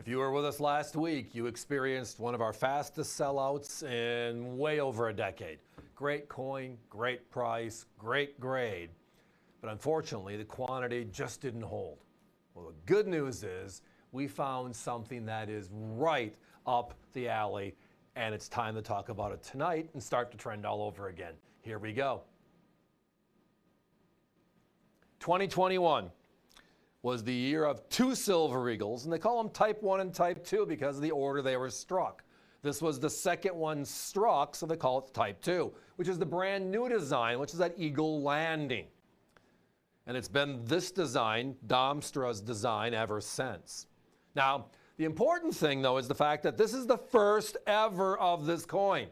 If you were with us last week, you experienced one of our fastest sellouts in way over a decade. Great coin, great price, great grade. But unfortunately, the quantity just didn't hold. Well, the good news is we found something that is right up the alley, and it's time to talk about it tonight and start the trend all over again. Here we go. 2021 was the year of two Silver Eagles, and they call them Type 1 and Type 2 because of the order they were struck. This was the second one struck, so they call it Type 2, which is the brand new design, which is that eagle landing. And it's been this design, Domstra's design, ever since. Now, the important thing, though, is the fact that this is the first ever of this coin.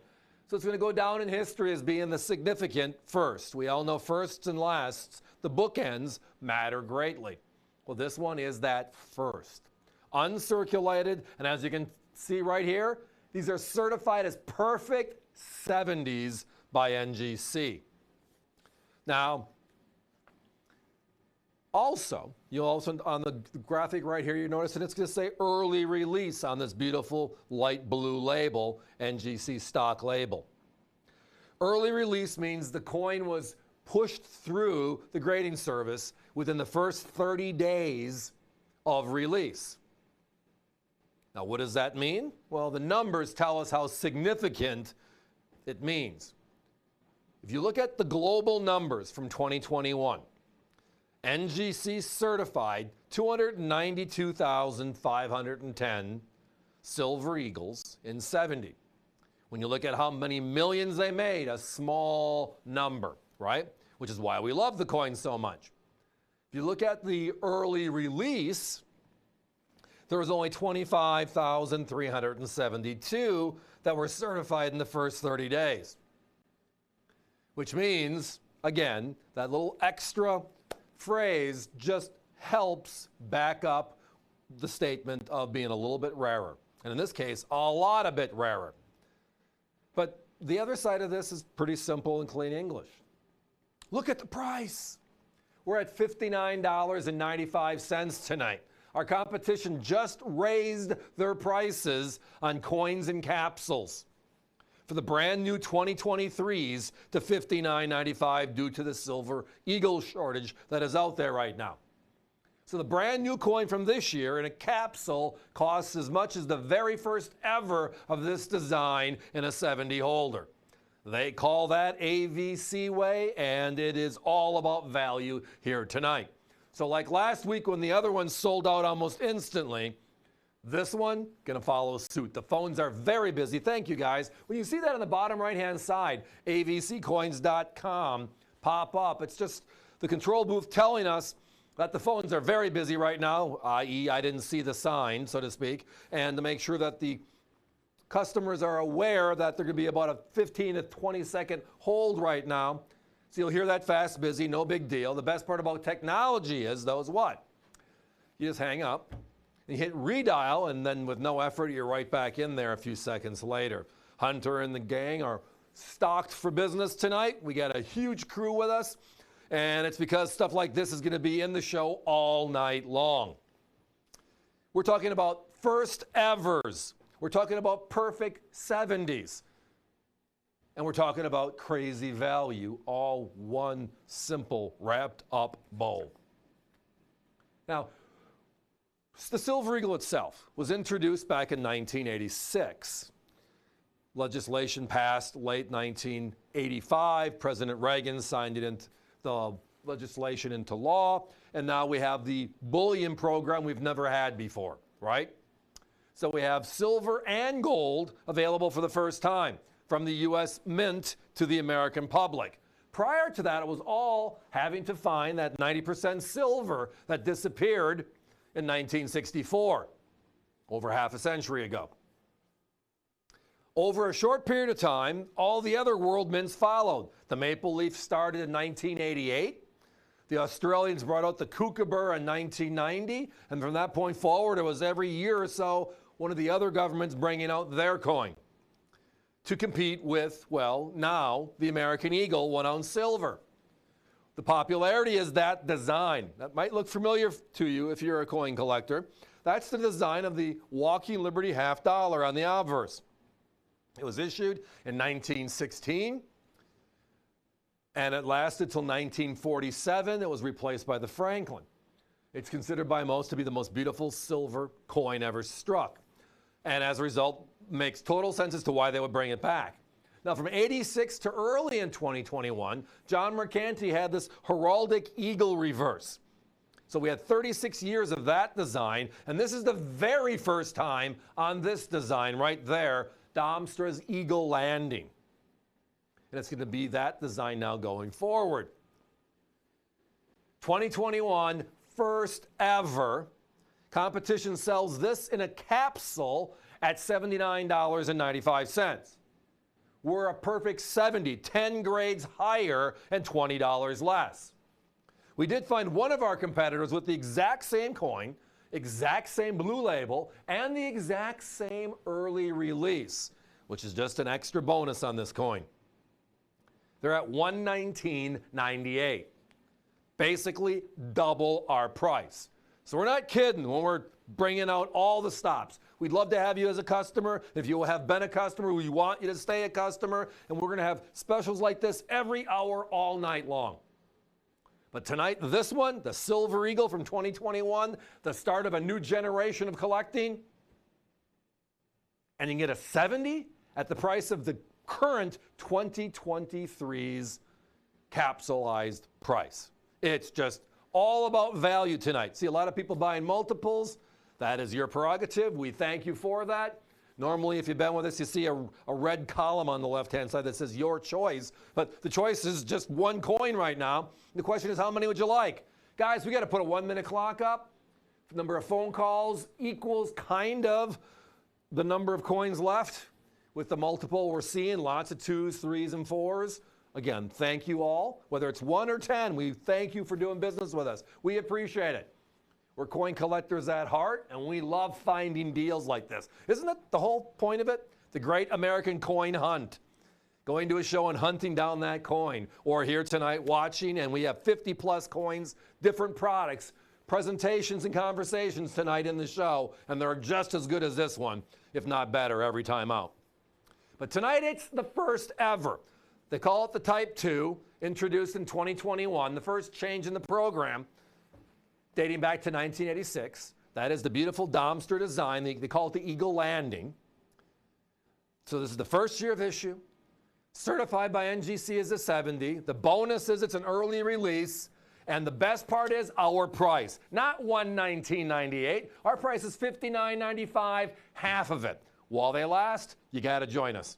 So it's going to go down in history as being the significant first. We all know firsts and lasts, the bookends, matter greatly. Well, this one is that first. Uncirculated, and as you can see right here, these are certified as perfect 70s by NGC. Now, you'll also, on the graphic right here, you notice that it's going to say early release on this beautiful light blue label, NGC stock label. Early release means the coin was pushed through the grading service within the first 30 days of release. Now, what does that mean? Well, the numbers tell us how significant it means. If you look at the global numbers from 2021, NGC certified 292,510 Silver Eagles in 70. When you look at how many millions they made, a small number, right? Which is why we love the coin so much. If you look at the early release, there was only 25,372 that were certified in the first 30 days. Which means, again, that little extra phrase just helps back up the statement of being a little bit rarer. And in this case, a lot a bit rarer. But the other side of this is pretty simple and clean English. Look at the price. We're at $59.95 tonight. Our competition just raised their prices on coins and capsules for the brand new 2023s to $59.95 due to the Silver Eagle shortage that is out there right now. So the brand new coin from this year in a capsule costs as much as the very first ever of this design in a 70 holder. They call that AVC way, and it is all about value here tonight. So like last week when the other one sold out almost instantly, this one gonna follow suit. The phones are very busy. Thank you, guys. When you see that on the bottom right-hand side, avccoins.com pop up, it's just the control booth telling us that the phones are very busy right now, i.e. I didn't see the sign, so to speak, and to make sure that the customers are aware that they're going to be about a 15 to 20 second hold right now. So you'll hear that fast busy, no big deal. The best part about technology is, though, is what? You just hang up, and you hit redial, and then with no effort, you're right back in there a few seconds later. Hunter and the gang are stocked for business tonight. We got a huge crew with us, and it's because stuff like this is going to be in the show all night long. We're talking about first evers. We're talking about perfect 70s. And we're talking about crazy value, all one simple wrapped up bowl. Now, the Silver Eagle itself was introduced back in 1986. Legislation passed late 1985. President Reagan signed it into the legislation into law. And now we have the bullion program we've never had before, right? So we have silver and gold available for the first time from the U.S. Mint to the American public. Prior to that, it was all having to find that 90% silver that disappeared in 1964, over half a century ago. Over a short period of time, all the other world mints followed. The maple leaf started in 1988. The Australians brought out the kookaburra in 1990, and from that point forward, it was every year or so one of the other governments bringing out their coin to compete with, well, now the American Eagle 1 ounce silver. The popularity is that design. That might look familiar to you if you're a coin collector. That's the design of the Walking Liberty half dollar on the obverse. It was issued in 1916, and it lasted till 1947. It was replaced by the Franklin. It's considered by most to be the most beautiful silver coin ever struck, and as a result, makes total sense as to why they would bring it back. Now, from 86 to early in 2021, John Mercanti had this heraldic eagle reverse. So we had 36 years of that design, and this is the very first time on this design right there, Domstra's Eagle Landing. And it's going to be that design now going forward. 2021, first ever. Competition sells this in a capsule at $79.95. We're a perfect 70, 10 grades higher and $20 less. We did find one of our competitors with the exact same coin, exact same blue label, and the exact same early release, which is just an extra bonus on this coin. They're at $119.98, basically double our price. So we're not kidding when we're bringing out all the stops. We'd love to have you as a customer. If you have been a customer, we want you to stay a customer, and we're going to have specials like this every hour, all night long. But tonight, this one, the Silver Eagle from 2021, the start of a new generation of collecting, and you can get a 70 at the price of the current 2023's capsulized price. It's just all about value tonight. See a lot of people buying multiples. That is your prerogative. We thank you for that. Normally, if you've been with us, you see a red column on the left-hand side that says your choice. But the choice is just one coin right now. The question is, how many would you like? Guys, we got to put a 1-minute clock up. The number of phone calls equals kind of the number of coins left with the multiple we're seeing, lots of 2s, 3s, and 4s. Again, thank you all. Whether it's 1 or 10, we thank you for doing business with us. We appreciate it. We're coin collectors at heart, and we love finding deals like this. Isn't that the whole point of it? The great American coin hunt. Going to a show and hunting down that coin. Or here tonight watching, and we have 50-plus coins, different products, presentations and conversations tonight in the show, and they're just as good as this one, if not better, every time out. But tonight it's the first ever. They call it the Type 2, introduced in 2021, the first change in the program, dating back to 1986. That is the beautiful Domstra design. They call it the Eagle Landing. So this is the first year of issue. Certified by NGC as a 70. The bonus is it's an early release. And the best part is our price. Not $119.98. Our price is $59.95, half of it. While they last, you got to join us.